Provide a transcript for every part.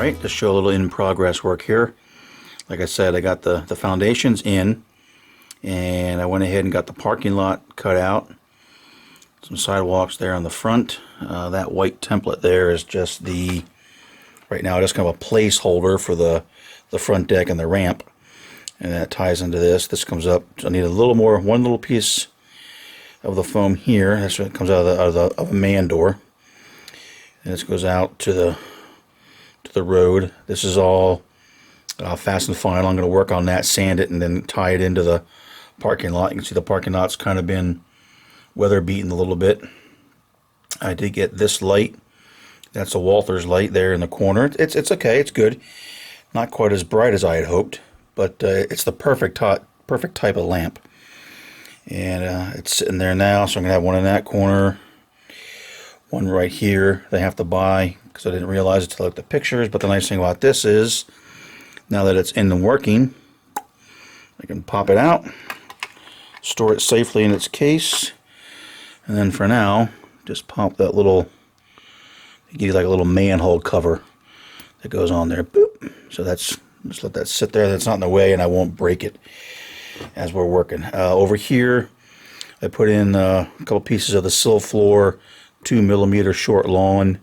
Alright, just show a little in progress work here. Like I said, I got the foundations in, and I went ahead and got the parking lot cut out. Some sidewalks there on the front. That white template there is just right now just kind of a placeholder for the front deck and the ramp. And that ties into this. This comes up. So I need a little more, one little piece of the foam here. That's what comes out of a man door. And this goes out to the road. This is all fast and final. I'm going to work on that, sand it, and then tie it into the parking lot. You can see the parking lot's kind of been weather beaten a little bit. I did get this light. That's a Walther's light there in the corner. It's okay. It's good. Not quite as bright as I had hoped, but it's the perfect type of lamp. And it's sitting there now, so I'm going to have one in that corner, one right here that I have to buy because I didn't realize it until I looked at the pictures. But the nice thing about this is, now that it's in and working, I can pop it out, store it safely in its case, and then for now, just pop that little, give you like a little manhole cover that goes on there. Boop. So that's, just let that sit there. That's not in the way, and I won't break it as we're working. Over here, I put in a couple pieces of the sill floor 2mm short lawn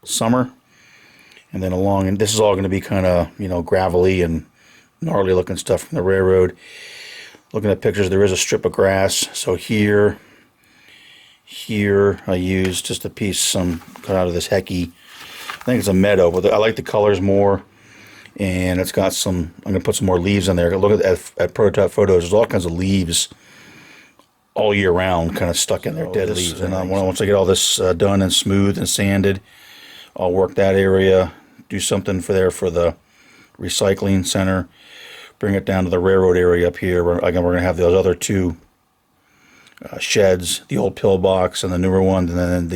summer, and then along, and this is all going to be kind of, you know, gravelly and gnarly looking stuff from the railroad. Looking at pictures, there is a strip of grass. So here I used just a piece cut out of this hecky. I think it's a meadow, but I like the colors more. And it's got some, I'm going to put some more leaves in there. Look at prototype photos. There's all kinds of leaves all year round, kind of stuck in there, dead leaves. And once I get all this done and smooth and sanded, I'll work that area, do something for the recycling center, bring it down to the railroad area up here. Again, we're going to have those other two sheds, the old pillbox and the newer one, and then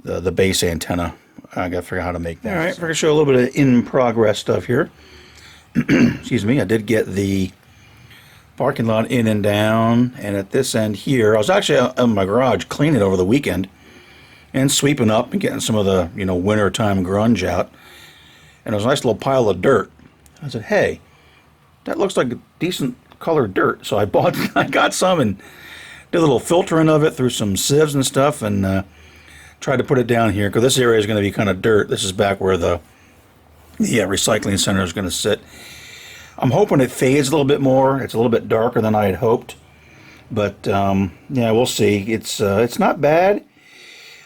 the base antenna. I got to figure out how to make that. All right, we're going to show a little bit of in-progress stuff here. Excuse me. I did get the parking lot in and down, and at this end here, I was actually in my garage cleaning over the weekend and sweeping up and getting some of the, you know, wintertime grunge out. And there was a nice little pile of dirt. I said, hey, that looks like a decent colored dirt. So I got some and did a little filtering of it through some sieves and stuff, and tried to put it down here because this area is going to be kind of dirt. This is back where the recycling center is going to sit. I'm hoping it fades a little bit more. It's a little bit darker than I had hoped, but yeah, we'll see. It's not bad.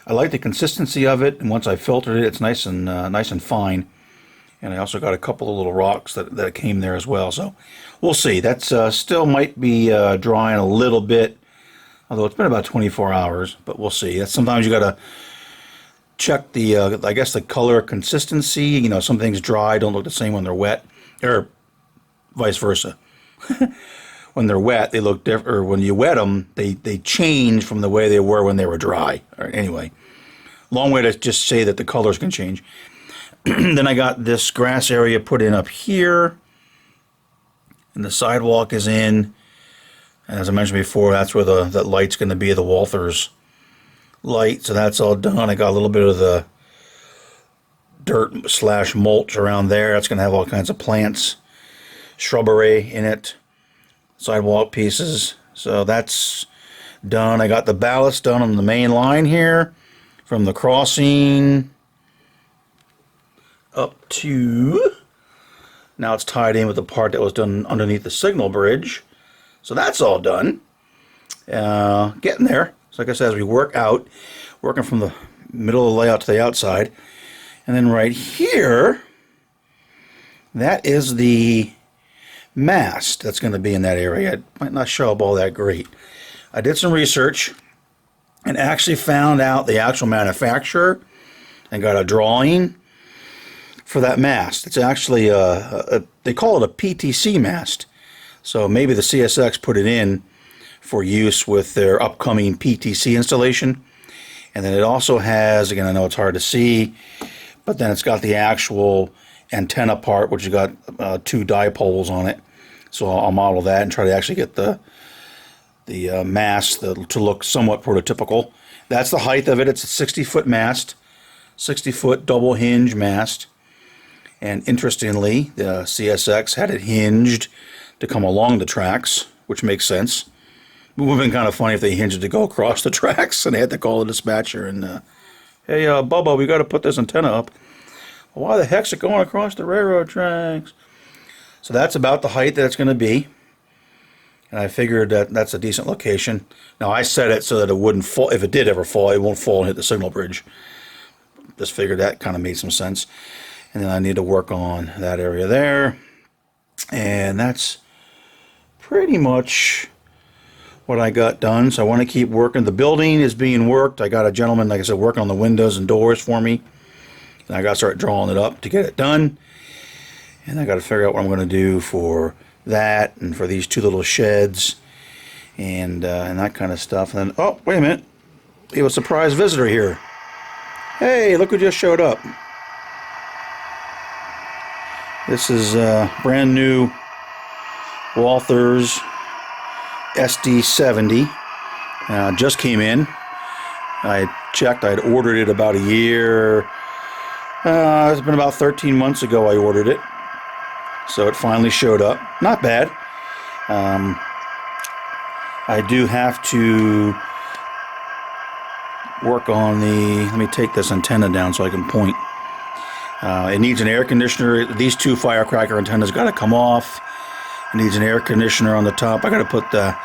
I like the consistency of it, and once I filtered it, it's nice and fine. And I also got a couple of little rocks that came there as well. So we'll see. That's still might be drying a little bit, although it's been about 24 hours. But we'll see. That's sometimes you got to check the I guess the color consistency. You know, some things dry don't look the same when they're wet, or vice versa. When they're wet, they look different, or when you wet them, they change from the way they were when they were dry. Or anyway, long way to just say that the colors can change. Then I got this grass area put in up here, and the sidewalk is in. And as I mentioned before, that's where that light's going to be, the Walther's light. So that's all done. I got a little bit of the dirt / mulch around there. That's going to have all kinds of plants, shrubbery in it, sidewalk pieces. So that's done. I got the ballast done on the main line here from the crossing up to, now it's tied in with the part that was done underneath the signal bridge. So that's all done. Getting there. So like I said, as we working from the middle of the layout to the outside. And then right here, that is the mast that's going to be in that area. It might not show up all that great. I did some research and actually found out the actual manufacturer and got a drawing for that mast. It's actually they call it a PTC mast. So maybe the CSX put it in for use with their upcoming PTC installation. And then it also has, again, I know it's hard to see, but then it's got the actual antenna part, which has got 2 dipoles on it. So I'll model that and try to actually get the mast to look somewhat prototypical. That's the height of it. It's a 60-foot mast, 60-foot double hinge mast. And interestingly, the CSX had it hinged to come along the tracks, which makes sense. It would have been kind of funny if they hinged it to go across the tracks and they had to call the dispatcher and, hey, Bubba, we got to put this antenna up. Well, why the heck's it going across the railroad tracks? So that's about the height that it's going to be. And I figured that that's a decent location. Now, I set it so that it wouldn't fall. If it did ever fall, it won't fall and hit the signal bridge. Just figured that kind of made some sense. And then I need to work on that area there. And that's pretty much what I got done. So I want to keep working. The building is being worked. I got a gentleman, like I said, working on the windows and doors for me. And I got to start drawing it up to get it done. And I got to figure out what I'm going to do for that and for these two little sheds and that kind of stuff. And then, oh, wait a minute. We have a surprise visitor here. Hey, look who just showed up. This is brand new Walthers SD70. Just came in. I checked. I'd ordered it about a year. It's been about 13 months ago I ordered it. So it finally showed up. Not bad. I do have to work on the... Let me take this antenna down so I can point. It needs an air conditioner. These two firecracker antennas got to come off. It needs an air conditioner on the top. I got to put the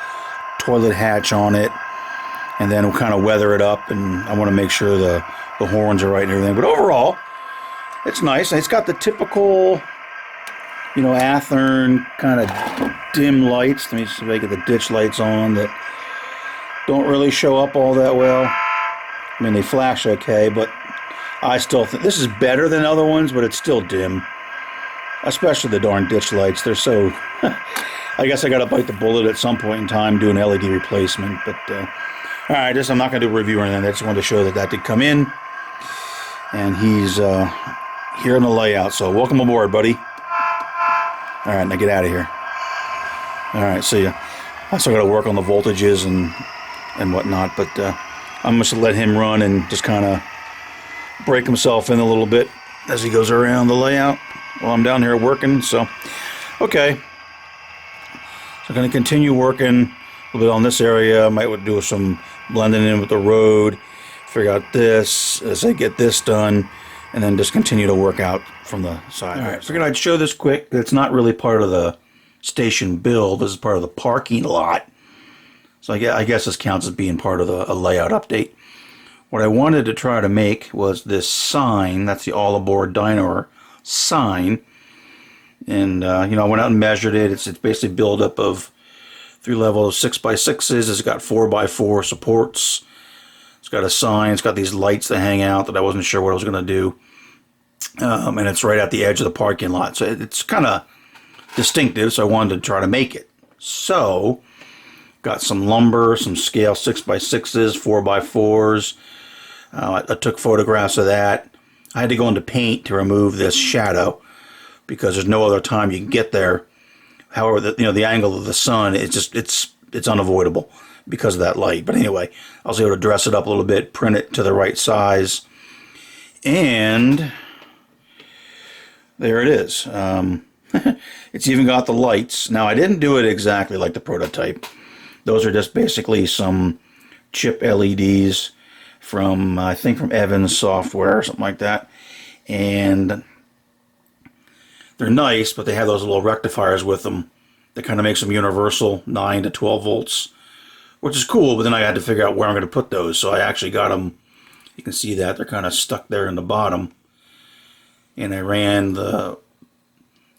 toilet hatch on it, and then we'll kind of weather it up. And I want to make sure the horns are right and everything. But overall, it's nice. It's got the typical, you know, Athearn kind of dim lights. Let me see if I get the ditch lights on that don't really show up all that well. I mean, they flash okay, but I still think this is better than other ones, but it's still dim. Especially the darn ditch lights. They're so... I guess I got to bite the bullet at some point in time, do an LED replacement. But, alright, I'm not going to do a review or anything. I just wanted to show that did come in. And he's here in the layout. So, welcome aboard, buddy. Alright, now get out of here. Alright, see ya. I still got to work on the voltages and whatnot. But I'm just going to let him run and just kind of break himself in a little bit as he goes around the layout while I'm down here working. So, okay. So I'm going to continue working a little bit on this area. I might do some blending in with the road, figure out this as I get this done, and then just continue to work out from the side. All right, figured I'd show this quick. It's not really part of the station build. This is part of the parking lot. So I guess this counts as being part of a layout update. What I wanted to try to make was this sign. That's the All Aboard Dinor sign. And, you know, I went out and measured it. It's basically built up of 3 levels, 6x6s. It's got 4x4 supports. It's got a sign. It's got these lights that hang out that I wasn't sure what I was going to do. And it's right at the edge of the parking lot. So it's kind of distinctive, so I wanted to try to make it. So, got some lumber, some scale 6x6s, 4x4s. I took photographs of that. I had to go into paint to remove this shadow because there's no other time you can get there. However, the angle of the sun, it's unavoidable because of that light. But anyway, I was able to dress it up a little bit, print it to the right size, and there it is. It's even got the lights. Now, I didn't do it exactly like the prototype. Those are just basically some chip LEDs from, I think, from Evans Software or something like that. And they're nice, but they have those little rectifiers with them that kind of makes them universal, 9 to 12 volts, which is cool, but then I had to figure out where I'm going to put those. So I actually got them, you can see that, they're kind of stuck there in the bottom. And I ran the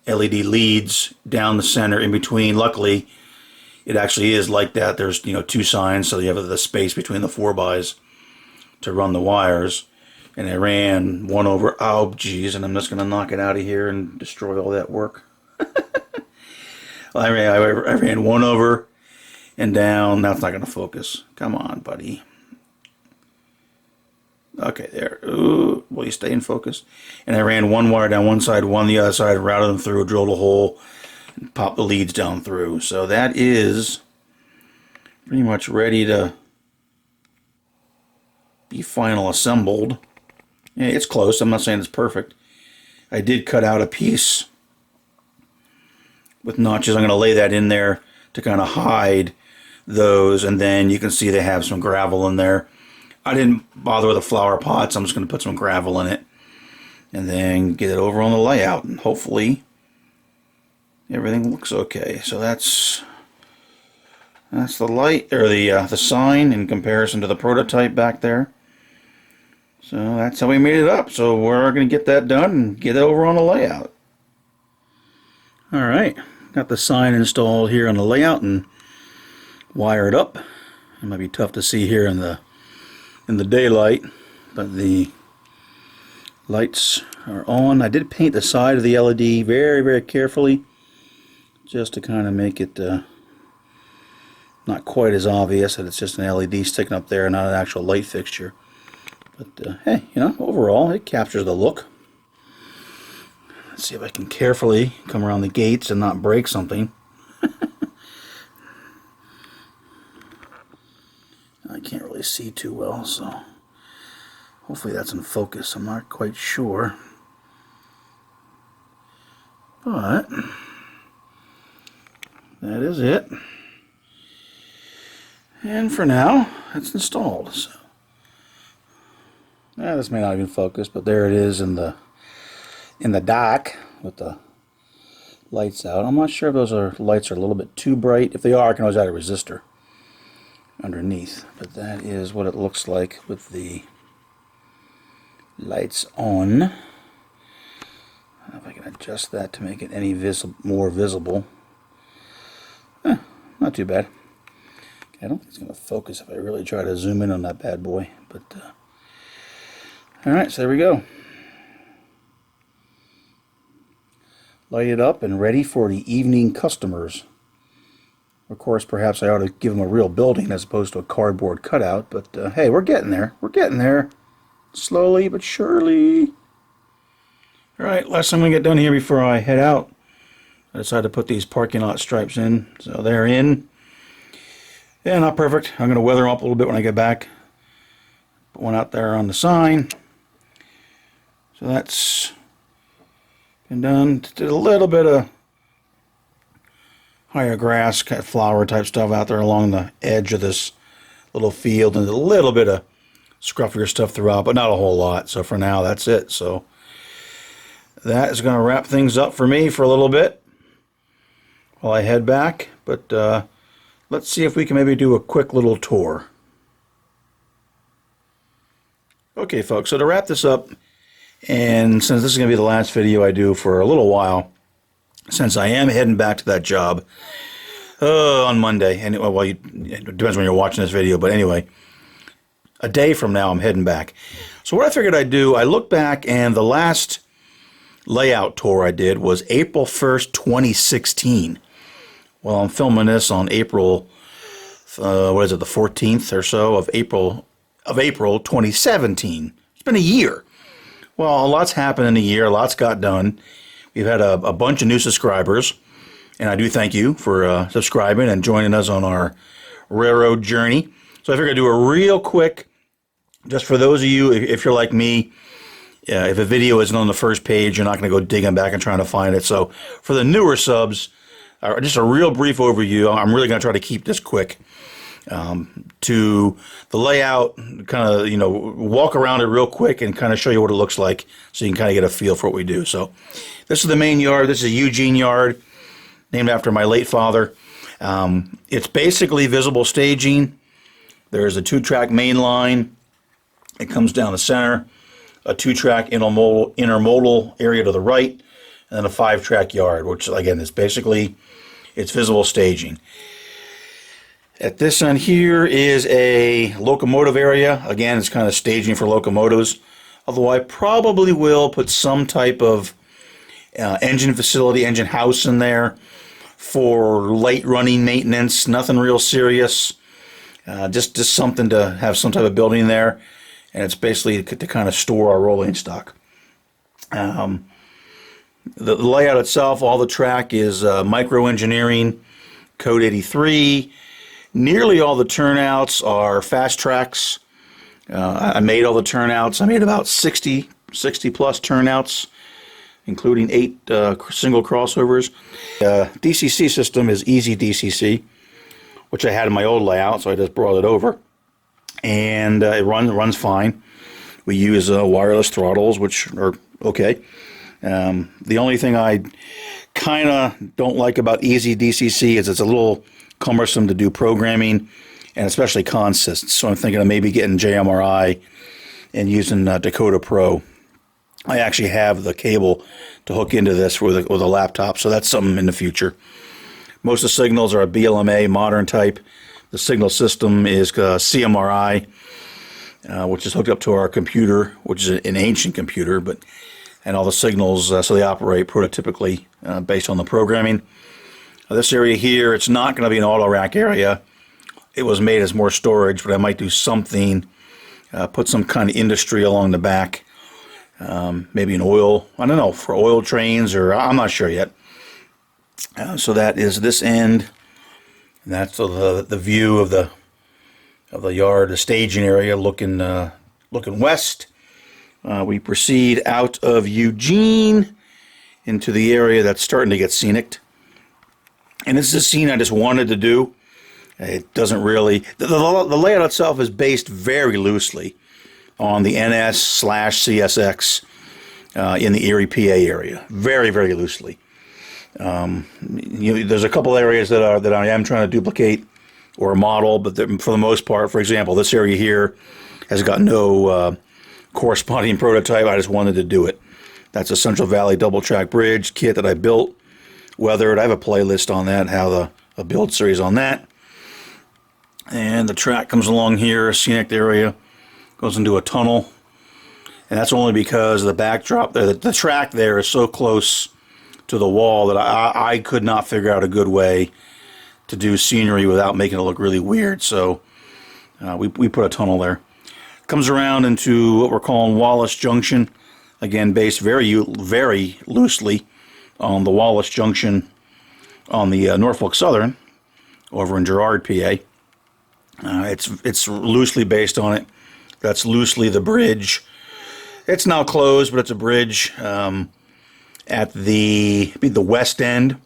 LED leads down the center in between. Luckily, it actually is like that. There's, 2 signs, so you have the space between the 4x's to run the wires. And I ran one over, oh geez, and I'm just going to knock it out of here and destroy all that work. I ran one over and down. That's not going to focus. Come on, buddy. Okay, there. Ooh, will you stay in focus? And I ran one wire down one side, one the other side, routed them through, drilled a hole, and popped the leads down through. So that is pretty much ready to be final assembled. Yeah, it's close. I'm not saying it's perfect. I did cut out a piece with notches. I'm going to lay that in there to kind of hide those, and then you can see they have some gravel in there. I didn't bother with the flower pots. I'm just going to put some gravel in it and then get it over on the layout, and hopefully everything looks okay. So that's the light, or the sign in comparison to the prototype back there. So that's how we made it up. So we're going to get that done and get it over on the layout. Alright, got the sign installed here on the layout and wired up. It might be tough to see here in the daylight, but the lights are on. I did paint the side of the LED very, very carefully, just to kind of make it not quite as obvious that it's just an LED sticking up there, not an actual light fixture. But hey, you know, overall it captures the look. Let's see if I can carefully come around the gates and not break something. I can't really see too well, so hopefully that's in focus. I'm not quite sure, but that is it. And for now, it's installed. So this may not even focus, but there it is in the dock with the lights out. I'm not sure if those lights are a little bit too bright. If they are, I can always add a resistor underneath. But that is what it looks like with the lights on. I don't know if I can adjust that to make it any more visible. Not too bad. I don't think it's going to focus if I really try to zoom in on that bad boy. But alright, so there we go. Lighted up and ready for the evening customers. Of course, perhaps I ought to give them a real building as opposed to a cardboard cutout, but hey, we're getting there. We're getting there. Slowly but surely. Alright, last thing we get done here before I head out. I decided to put these parking lot stripes in. So they're in. Yeah, not perfect. I'm going to weather them up a little bit when I get back. Put one out there on the sign. So that's been done. Did a little bit of higher grass, kind of flower type stuff out there along the edge of this little field, and a little bit of scruffier stuff throughout, but not a whole lot. So for now, that's it. So that is going to wrap things up for me for a little bit while I head back. But let's see if we can maybe do a quick little tour. Okay, folks, so to wrap this up, and since this is going to be the last video I do for a little while, since I am heading back to that job on Monday, and well, it depends when you're watching this video, but anyway, a day from now I'm heading back. So what I figured I'd do, I look back, and the last layout tour I did was April 1st, 2016. Well, I'm filming this on April, what is it, the 14th or so of April 2017. It's been a year. Well, a lot's happened in a year. A lot's got done. We've had a bunch of new subscribers, and I do thank you for subscribing and joining us on our railroad journey. So I figured I'd do a real quick, just for those of you, if you're like me, if a video isn't on the first page, you're not going to go digging back and trying to find it. So for the newer subs, just a real brief overview. I'm really going to try to keep this quick. To the layout, kind of, you know, walk around it real quick and kind of show you what it looks like so you can kind of get a feel for what we do. So this is the main yard. This is Eugene Yard, named after my late father. It's basically visible staging. There's a 2-track main line. It comes down the center, a 2-track intermodal area to the right, and then a 5-track yard, which again is basically, it's visible staging. At this end here is a locomotive area. Again, it's kind of staging for locomotives. Although I probably will put some type of engine facility, engine house in there for light running maintenance. Nothing real serious. Just something to have some type of building there. And it's basically to kind of store our rolling stock. The layout itself, all the track is micro engineering, code 83. Nearly all the turnouts are fast tracks. I made all the turnouts. I made about 60 plus turnouts. including 8 single crossovers. DCC system is easy DCC, which I had in my old layout, so I just brought it over. And it runs fine. We use wireless throttles, which are okay. The only thing I kind of don't like about easy DCC is it's a little cumbersome to do programming, and especially consists. So I'm thinking of maybe getting JMRI and using Dakota Pro. I actually have the cable to hook into this with a laptop, so that's something in the future. Most of the signals are a BLMA modern type. The signal system is CMRI, which is hooked up to our computer, which is an ancient computer, and all the signals, so they operate prototypically based on the programming. This area here, it's not going to be an auto rack area. It was made as more storage, but I might do something, put some kind of industry along the back, maybe an oil, I don't know, for oil trains, or I'm not sure yet. So that is this end. And that's the view of the yard, the staging area, looking west. We proceed out of Eugene into the area that's starting to get scenic. And this is a scene I just wanted to do. It doesn't really... The layout itself is based very loosely on the NS/CSX in the Erie, PA area. Very, very loosely. There's a couple areas that I am trying to duplicate or model, but for the most part, for example, this area here has got no corresponding prototype. I just wanted to do it. That's a Central Valley double track bridge kit that I built, weathered. I have a playlist on that, how a build series on that. And the track comes along here, scenic area, goes into a tunnel, and that's only because the backdrop there, the track there is so close to the wall that I could not figure out a good way to do scenery without making it look really weird. So we put a tunnel there. Comes around into what we're calling Wallace Junction, again based very loosely on the Wallace Junction on the Norfolk Southern over in Girard, PA. It's loosely based on it. That's loosely the bridge. It's now closed, but it's a bridge at the west end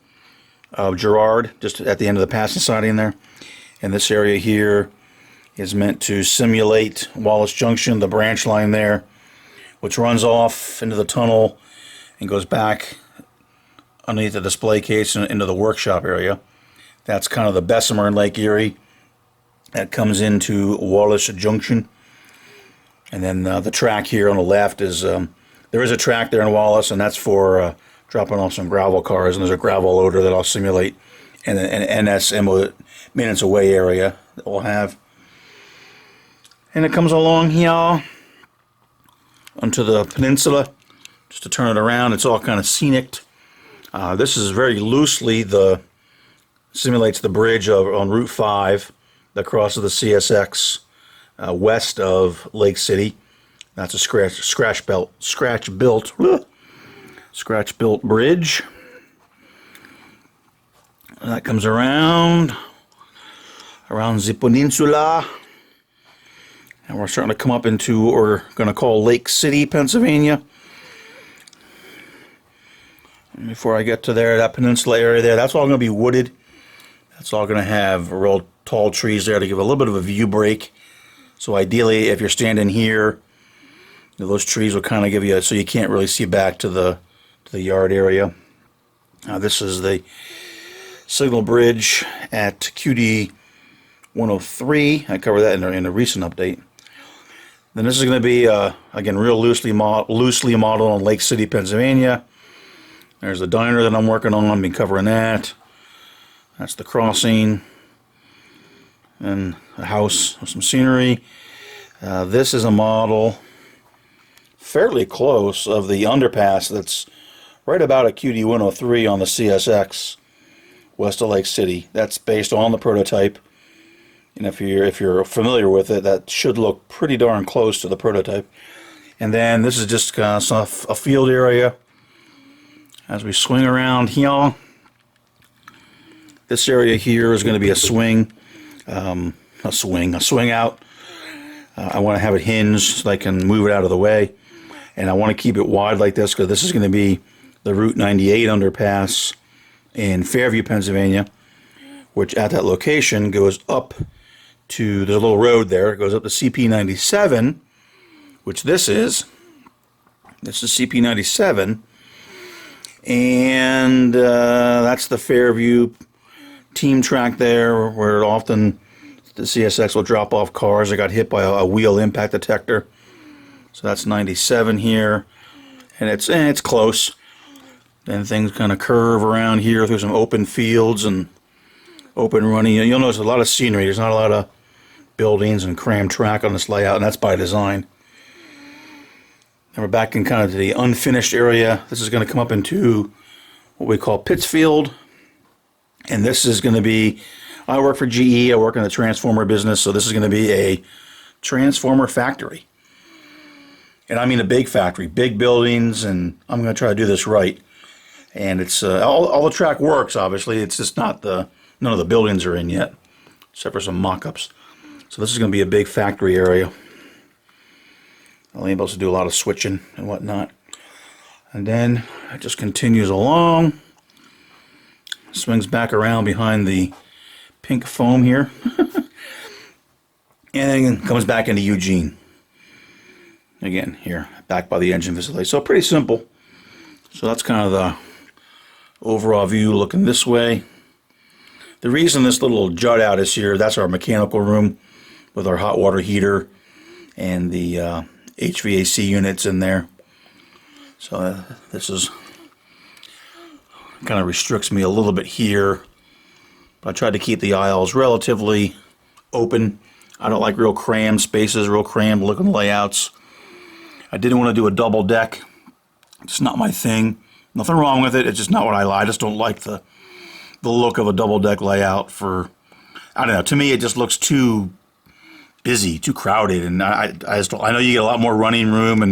of Girard, just at the end of the passing siding there. And this area here is meant to simulate Wallace Junction, the branch line there, which runs off into the tunnel and goes back underneath the display case and into the workshop area. That's kind of the Bessemer in Lake Erie. That comes into Wallace Junction. And then the track here on the left is, there is a track there in Wallace, and that's for dropping off some gravel cars, and there's a gravel loader that I'll simulate, and an NSMO maintenance away area that we'll have. And it comes along here onto the peninsula, just to turn it around. It's all kind of scenic. This is very loosely simulates the bridge on Route 5 that crosses the CSX west of Lake City. That's a scratch built bridge. And that comes around the peninsula. And we're starting to come up into what we're going to call Lake City, Pennsylvania. And before I get to there, that peninsula area there, that's all going to be wooded. That's all going to have real tall trees there to give a little bit of a view break. So ideally, if you're standing here, those trees will kind of give you, so you can't really see back to the yard area. This is the signal bridge at QD 103. I covered that in a recent update. Then this is going to be, again, real loosely modeled on Lake City, Pennsylvania. There's the diner that I'm working on. I've been covering that. That's the crossing. And a house with some scenery. This is a model fairly close of the underpass that's right about at QD 103 on the CSX west of Lake City. That's based on the prototype. And if you're familiar with it, that should look pretty darn close to the prototype. And then this is just a field area. As we swing around here, this area here is going to be a swing. A swing out. I want to have it hinged so I can move it out of the way, and I want to keep it wide like this because this is going to be the Route 98 underpass in Fairview, Pennsylvania, which at that location goes up to, there's a little road there, it goes up to CP97, which this is CP97, and that's the Fairview team track there, where often the CSX will drop off cars that got hit by a wheel impact detector. So that's 97 here, and it's close. Then things kind of curve around here through some open fields and open running. You'll notice a lot of scenery. There's not a lot of buildings and crammed track on this layout, and that's by design. And we're back in kind of the unfinished area. This is going to come up into what we call Pittsfield, and this is going to be, I work for GE, I work in the transformer business, so this is going to be a transformer factory. And I mean a big factory, big buildings, and I'm going to try to do this right. And it's all the track works, obviously. It's just not none of the buildings are in yet, except for some mock-ups. So this is going to be a big factory area. I'll be able to do a lot of switching and whatnot. And then it just continues along, swings back around behind the pink foam here, and then comes back into Eugene. Again, here, back by the engine facility. So pretty simple. So that's kind of the overall view looking this way. The reason this little jut out is here, that's our mechanical room with our hot water heater and the HVAC units in there. So this is kind of restricts me a little bit here. But I tried to keep the aisles relatively open. I don't like real crammed spaces, real crammed looking layouts. I didn't want to do a double deck. It's not my thing. Nothing wrong with it. It's just not what I like. I just don't like the look of a double deck layout for, I don't know. To me, it just looks too busy, too crowded, and I just don't, I know you get a lot more running room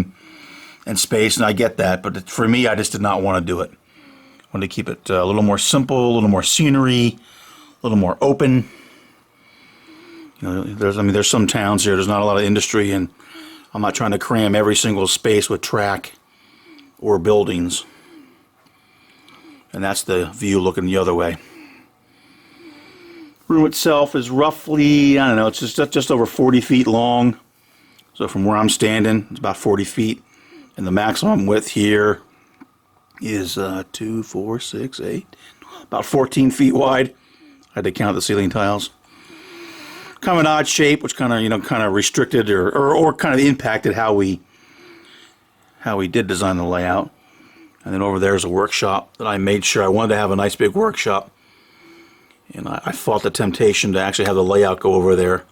and space, and I get that. But for me, I just did not want to do it. I wanted to keep it a little more simple, a little more scenery, a little more open. You know, there's some towns here. There's not a lot of industry, and I'm not trying to cram every single space with track or buildings. And that's the view looking the other way. Room itself is roughly, I don't know, it's just over 40 feet long. So from where I'm standing, it's about 40 feet. And the maximum width here is 2, 4, 6, 8, about 14 feet wide. I had to count the ceiling tiles. Kind of an odd shape, which kind of restricted or kind of impacted how we did design the layout. And then over there is a workshop that I made sure I wanted to have a nice big workshop. And I fought the temptation to actually have the layout go over there.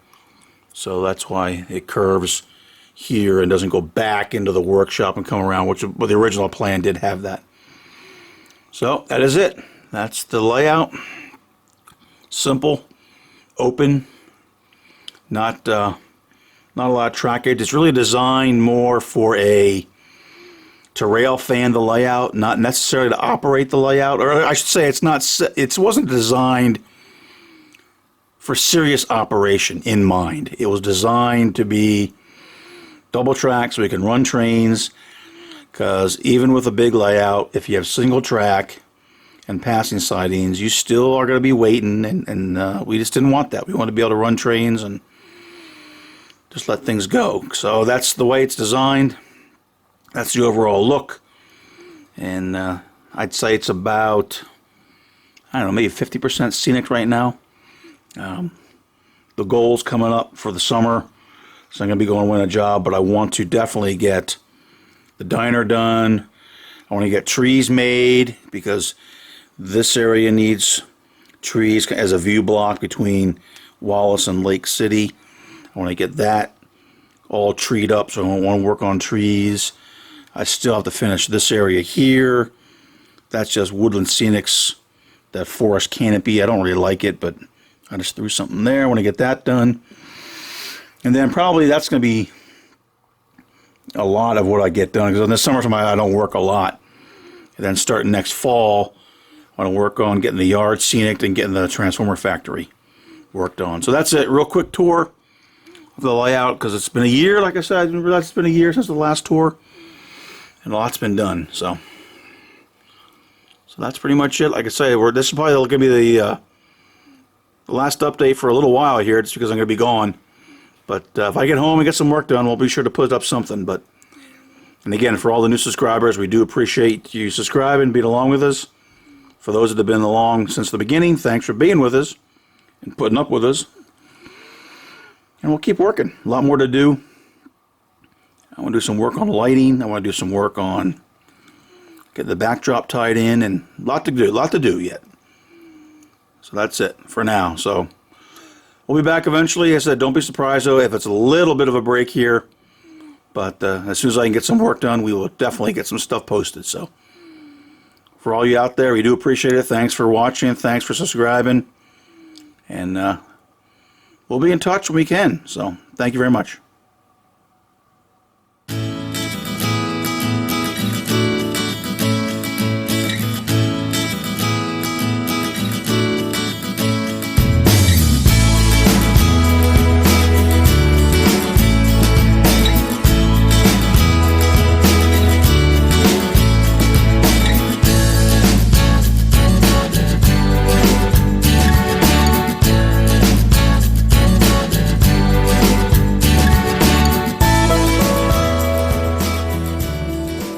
So that's why it curves here and doesn't go back into the workshop and come around, which the original plan did have that. So that is it. That's the layout. Simple, open, not a lot of trackage. It's really designed more for to rail fan the layout, not necessarily to operate the layout, or I should say it wasn't designed for serious operation in mind. It was designed to be double track so we can run trains, because even with a big layout, if you have single track and passing sidings, you still are going to be waiting, and we just didn't want that. We wanted to be able to run trains and just let things go. So that's the way it's designed. That's the overall look, and I'd say it's about, I don't know, maybe 50% scenic right now. The goal's coming up for the summer, so I'm going to be going to win a job, but I want to definitely get the diner done. I want to get trees made, because this area needs trees as a view block between Wallace and Lake City. I want to get that all treed up, so I want to work on trees. I still have to finish this area here. That's just Woodland Scenics, that forest canopy. I don't really like it, but I just threw something there. I want to get that done. And then probably that's going to be a lot of what I get done, because in the summertime I don't work a lot. And then starting next fall, I want to work on getting the yard scenic and getting the transformer factory worked on. So that's it. Real quick tour of the layout, because it's been a year, like I said. I didn't realize it's been a year since the last tour. And a lot's been done, so So that's pretty much it. Like I say, this is probably going to be the last update for a little while here, just because I'm going to be gone. But if I get home and get some work done, we'll be sure to put up something. And again, for all the new subscribers, we do appreciate you subscribing, being along with us. For those that have been along since the beginning, thanks for being with us and putting up with us. And we'll keep working. A lot more to do. I want to do some work on lighting. I want to do some work on getting the backdrop tied in, and a lot to do yet. So that's it for now. So we'll be back eventually. As I said, don't be surprised though if it's a little bit of a break here. But as soon as I can get some work done, we will definitely get some stuff posted. So for all you out there, we do appreciate it. Thanks for watching. Thanks for subscribing. And we'll be in touch when we can. So thank you very much.